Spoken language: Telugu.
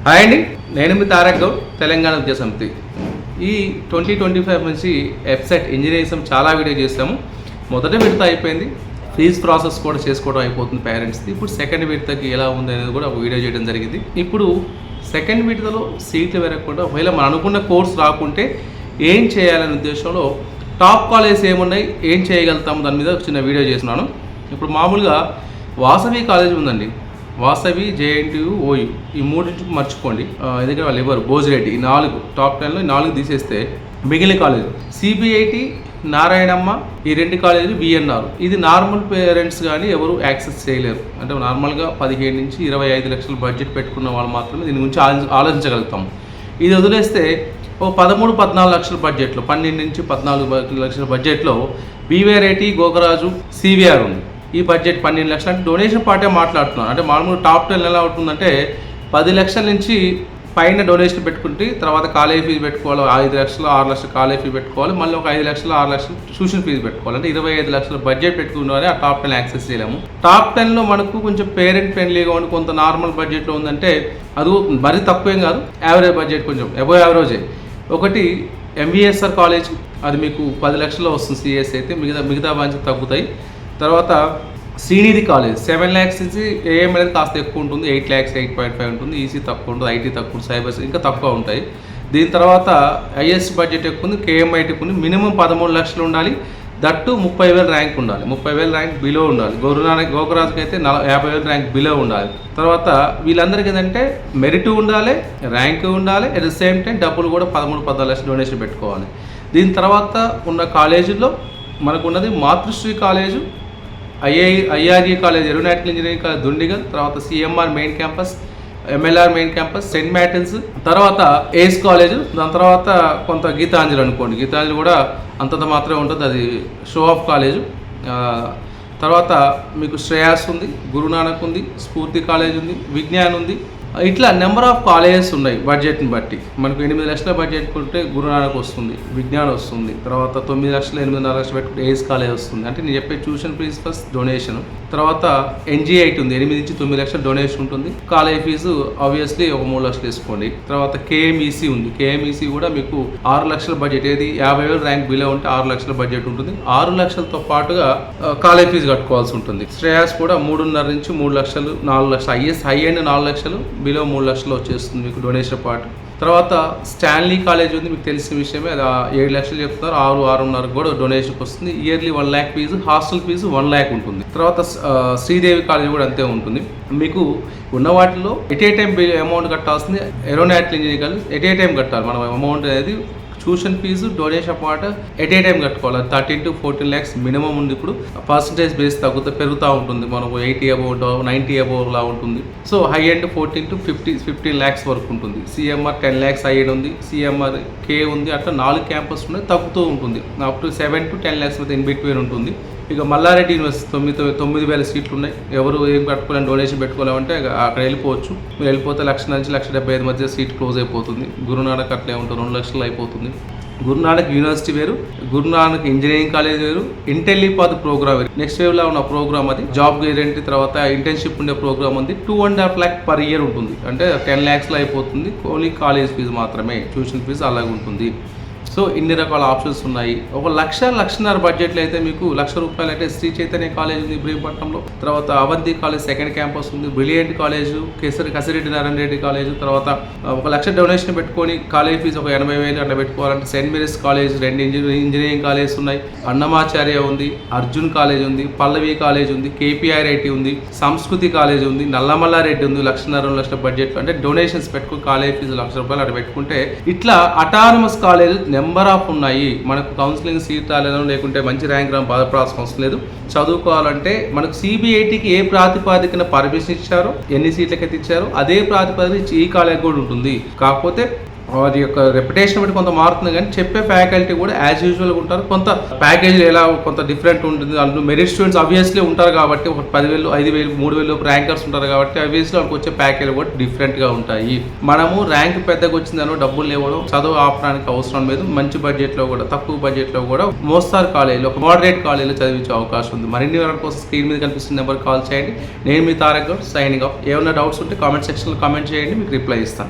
హాయ్ అండి, నేను మీ తారక్ గౌడ్, తెలంగాణ విద్యా సమితి. ఈ 2025 నుంచి వెబ్సైట్ ఇంజనీరింగ్ చాలా వీడియో చేస్తాము. మొదటి విడత అయిపోయింది, ఫీజ్ ప్రాసెస్ కూడా చేసుకోవడం అయిపోతుంది పేరెంట్స్ది. ఇప్పుడు సెకండ్ విడతకి ఎలా ఉంది అనేది కూడా ఒక వీడియో చేయడం జరిగింది. ఇప్పుడు సెకండ్ విడతలో సీట్లు పెరగకుండా ఒకవేళ మనం అనుకున్న కోర్స్ రాకుంటే ఏం చేయాలనే ఉద్దేశంలో టాప్ కాలేజెస్ ఏమున్నాయి, ఏం చేయగలుగుతాము దాని మీద చిన్న వీడియో చేస్తున్నాను. ఇప్పుడు మామూలుగా వాసవి కాలేజ్ ఉందండి, వాసవి, జేఎన్టీయు, ఓయూ, ఈ మూడింటికి మర్చిపోండి. ఎందుకంటే వాళ్ళు ఎవరు భోజిరెడ్డి, ఈ 4 టాప్ 10లో 4 తీసేస్తే మిగిలిన కాలేజ్ సిబిఐటి, నారాయణమ్మ, ఈ 2 కాలేజీలు విఎన్ఆర్. ఇది నార్మల్ పేరెంట్స్ కానీ ఎవరు యాక్సెస్ చేయలేరు. అంటే నార్మల్గా 15 నుంచి 25 లక్షల బడ్జెట్ పెట్టుకున్న వాళ్ళు మాత్రమే దీని గురించి ఆలోచించగలుగుతాము. ఇది వదిలేస్తే ఓ 13-14 లక్షల బడ్జెట్లో, 12 నుంచి 14 లక్షల బడ్జెట్లో బీవీఆర్ఐటి, గోకరాజు, సివిఆర్ ఉంది. ఈ బడ్జెట్ 12 లక్షలు అంటే డొనేషన్ పార్టే మాట్లాడుతున్నాను. అంటే మామూలు టాప్ 10 ఎలా అవుతుందంటే 10 లక్షల నుంచి పైన డొనేషన్ పెట్టుకుంటే తర్వాత కాలేజీ ఫీజు పెట్టుకోవాలి, 5 లక్షలు 6 లక్షలు కాలేజీ ఫీజు పెట్టుకోవాలి, మళ్ళీ ఒక 5 లక్షలు 6 లక్షలు ట్యూషన్ ఫీజు పెట్టుకోవాలి. అంటే 25 లక్షల బడ్జెట్ పెట్టుకున్నారే ఆ టాప్ 10 యాక్సెస్ చేయలేము. టాప్ 10లో మనకు కొంచెం పేరెంట్ ఫ్రెండ్లీగా ఉండి కొంత నార్మల్ బడ్జెట్లో ఉందంటే అది మరీ తక్కువేం కాదు, యావరేజ్ బడ్జెట్, కొంచెం అబోవ్ యావరేజే. ఒకటి ఎంవిఎస్ఆర్ కాలేజ్, అది మీకు 10 లక్షల్లో వస్తుంది సిఎస్ అయితే, మిగతా బ్రాంచెస్ తగ్గుతాయి. తర్వాత శ్రీనిధి కాలేజ్ 7 lakhs నుంచి ఏఎం అనేది కాస్త ఎక్కువ ఉంటుంది, 8 lakhs 8.5 ఉంటుంది, ఈసీ తక్కువ ఉంటుంది, ఐటీ తక్కువ ఉంటుంది, సైబర్స్ ఇంకా తక్కువ ఉంటాయి. దీని తర్వాత ఐఎస్ బడ్జెట్ ఎక్కువ ఉంది, కేఎంఐటీకి ఉంది. మినిమం 13 లక్షలు ఉండాలి, దట్టు 30,000 ర్యాంక్ ఉండాలి, 30,000 ర్యాంక్ బిలో ఉండాలి. గోకరాజుకి అయితే 50,000 ర్యాంక్ బిలో ఉండాలి. తర్వాత వీళ్ళందరికీ ఏంటంటే మెరిట్ ఉండాలి, ర్యాంక్ ఉండాలి, అట్ ద సేమ్ టైం డబ్బులు కూడా 13-14 లక్షలు డొనేషన్ పెట్టుకోవాలి. దీని తర్వాత ఉన్న కాలేజీల్లో మనకున్నది Matrusri college, IRE college, aeronautical engineering college Dundigal, తర్వాత CMR main campus, MLR main campus, saint Martin's, తర్వాత ఏస్ కాలేజ్. దాని తర్వాత కొంత గీతాంజలి అనుకోండి, గీతాంజలి కూడా అంతంత మాత్రమే ఉంటుంది, అది షో ఆఫ్ కాలేజు. తర్వాత మీకు శ్రేయాస్ ఉంది, గురునానక్ ఉంది, స్ఫూర్తి కాలేజ్ ఉంది, విజ్ఞాన్ ఉంది. ఇట్లా నెంబర్ ఆఫ్ కాలేజెస్ ఉన్నాయి బడ్జెట్ని బట్టి. మనకు 8 లక్షల బడ్జెట్ ఉంటే గురునానక్ వస్తుంది, విజ్ఞాన్ వస్తుంది. తర్వాత 9 లక్షలు 8.5 లక్షలు పెట్టుకుంటే ఏస్ కాలేజ్ వస్తుంది. అంటే నేను చెప్పే ట్యూషన్ ఫీజు ప్లస్ డొనేషన్. తర్వాత ఎన్జిఐటి ఉంది, 8 నుంచి 9 లక్షల డొనేషన్ ఉంటుంది. కాలేజ్ ఫీజు ఆబ్వియస్లీ ఒక 3 లక్షలు తీసుకోండి. తర్వాత కేఎంఈసి ఉంది, కేఎంఈసి కూడా మీకు 6 లక్షల బడ్జెట్, ఏది 50,000 ర్యాంక్ బిలో ఉంటే 6 లక్షల బడ్జెట్ ఉంటుంది. 6 లక్షలతో పాటుగా కాలేజ్ ఫీజు కట్టుకోవాల్సి ఉంటుంది. శ్రేయాస్ కూడా 3.5 నుంచి 3 లక్షలు, 4 లక్షలు, ఐఎస్ హై అండ్ 4 లక్షలు, బిలో 3 లక్షలు వచ్చేస్తుంది మీకు డొనేషన్ పార్ట్. తర్వాత స్టాన్లీ కాలేజ్ ఉంది, మీకు తెలిసిన విషయమే, అది 7 లక్షలు చెప్తున్నారు, 6-6.5 కూడా డొనేషన్కి వస్తుంది. Yearly 1 lakh fees, hostel fees 1 lakh ఉంటుంది. తర్వాత శ్రీదేవి కాలేజ్ కూడా అంతే ఉంటుంది. మీకు ఉన్న వాటిలో ఎట్ ఏ టైం అమౌంట్ కట్టాల్సింది aeronautical engineering college at a time కట్టాలి. మనం అమౌంట్ అనేది tuition fee, donation part at a time కట్టుకోవాలి. 13 to 14 lakhs మినిమం ఉంది. ఇప్పుడు పర్సంటేజ్ బేస్ పెరుగుతూ ఉంటుంది, మనకు 80 above 90 above లా ఉంటుంది. So high end 14 to 15 lakhs వరకు ఉంటుంది. సిఎంఆర్ 10 lakhs హై ఎండ్ ఉంది, సిఎంఆర్ కే ఉంది. అట్లా 4 క్యాంపస్ ఉన్నాయి, తగ్గుతూ ఉంటుంది. అప్ టు 7 to 10 lakhs మధ్య ఇన్ బిట్వీన్ ఉంటుంది. ఇక మల్లారెడ్డి యూనివర్సిటీ 9,000 సీట్లు ఉన్నాయి. ఎవరు ఏం కట్టుకోలేని డొనేషన్ పెట్టుకోలేమంటే అక్కడ వెళ్ళిపోవచ్చు. మీరు వెళ్ళిపోతే 1 లక్ష నుంచి 1,75,000 మధ్య సీట్ క్లోజ్ అయిపోతుంది. గురునానక్ అట్లే ఉంటుంది, 2 లక్షలు అయిపోతుంది. గురునానక్ యూనివర్సిటీ వేరు, గురునానక్ ఇంజనీరింగ్ కాలేజ్ వేరు, ఇంటెలిపాత్ ప్రోగ్రామ్ వేరు. నెక్స్ట్ వేవ్లో ఉన్న ప్రోగ్రామ్ అది జాబ్ గ్యారెంటీ, తర్వాత ఇంటర్న్షిప్ ఉండే ప్రోగ్రామ్ ఉంది. 2.5 lakh per year ఉంటుంది, అంటే 10 lakhsలో అయిపోతుంది. ఓన్లీ కాలేజ్ ఫీజు మాత్రమే, ట్యూషన్ ఫీజు అలాగే ఉంటుంది. సో ఇన్ని రకాల ఆప్షన్స్ ఉన్నాయి. 1,00,000-1.5 బడ్జెట్లో అయితే మీకు 1,00,000 రూపాయలు అయితే శ్రీ చైతన్య కాలేజ్ ఉంది ఇబ్రహీంపట్నంలో. తర్వాత అవంతి కాలేజ్ సెకండ్ క్యాంపస్ ఉంది, brilliant college, Kasireddy Narayana Reddy college. తర్వాత 1 లక్ష డొనేషన్ పెట్టుకొని కాలేజ్ ఫీజు ఒక 80,000 అట్లా పెట్టుకోవాలంటే Saint Mary's college, 2 engineering college ఉన్నాయి, అన్నమాచార్య ఉంది, అర్జున్ కాలేజ్ ఉంది, పల్లవి కాలేజ్ ఉంది, కేపీఆర్ఐటి ఉంది, సంస్కృతి కాలేజ్ ఉంది, నల్లమల్లారెడ్డి ఉంది. 1,50,000-2 లక్షల బడ్జెట్లో అంటే డొనేషన్స్ పెట్టుకుని కాలేజ్ ఫీజు 1,00,000 రూపాయలు అట్లా పెట్టుకుంటే ఇట్లా అటానమస్ కాలేజ్ నెంబర్ ఆఫ్ ఉన్నాయి. మనకు కౌన్సిలింగ్ సీట్ రాలేదో లేకుంటే మంచి ర్యాంక్ రాని బాధపడాల్సిన అవసరం లేదు. చదువుకోవాలంటే మనకు సిబిఐటికి ఏ ప్రాతిపాదికన పర్మిషన్ ఇచ్చారో, ఎన్ని సీట్లకైతే ఇచ్చారో అదే ప్రాతిపాదిక ఈ కాలేజ్ కూడా ఉంటుంది. కాకపోతే వారి యొక్క రెప్యుటేషన్ బట్టి కొంత మారుతుంది, కానీ చెప్పే ఫ్యాకల్టీ కూడా యాజ్ యూజువల్గా ఉంటారు. కొంత ప్యాకేజీలు ఎలా కొంత డిఫరెంట్ ఉంటుంది. అందులో మెరిట్ స్టూడెంట్స్ ఆబ్వియస్లీ ఉంటారు కాబట్టి, ఒక 10,000, 5,000, 3,000 ర్యాంకర్స్ ఉంటారు కాబట్టి ఆబ్వియస్లీ వాళ్ళకి వచ్చే ప్యాకేజీలు కూడా డిఫరెంట్గా ఉంటాయి. మనము ర్యాంక్ పెద్దగా వచ్చిందనో డబ్బులు లేవడం చదువు ఆపడానికి అవసరం లేదు. మంచి బడ్జెట్లో కూడా, తక్కువ బడ్జెట్లో కూడా మోస్తారు కాలేజీలో, ఒక మోడరేట్ కాలేజీలో చదివించే అవకాశం ఉంది. మరిన్ని వివరాల కోసం స్క్రీన్ మీద కనిపిస్తున్న నెంబర్ కాల్ చేయండి. నేను మీ తారక్ గౌడ్, సైనింగ్ ఆఫ్. ఏమైనా డౌట్స్ ఉంటే కామెంట్ సెక్షన్లో కామెంట్ చేయండి, మీకు రిప్లై ఇస్తాను.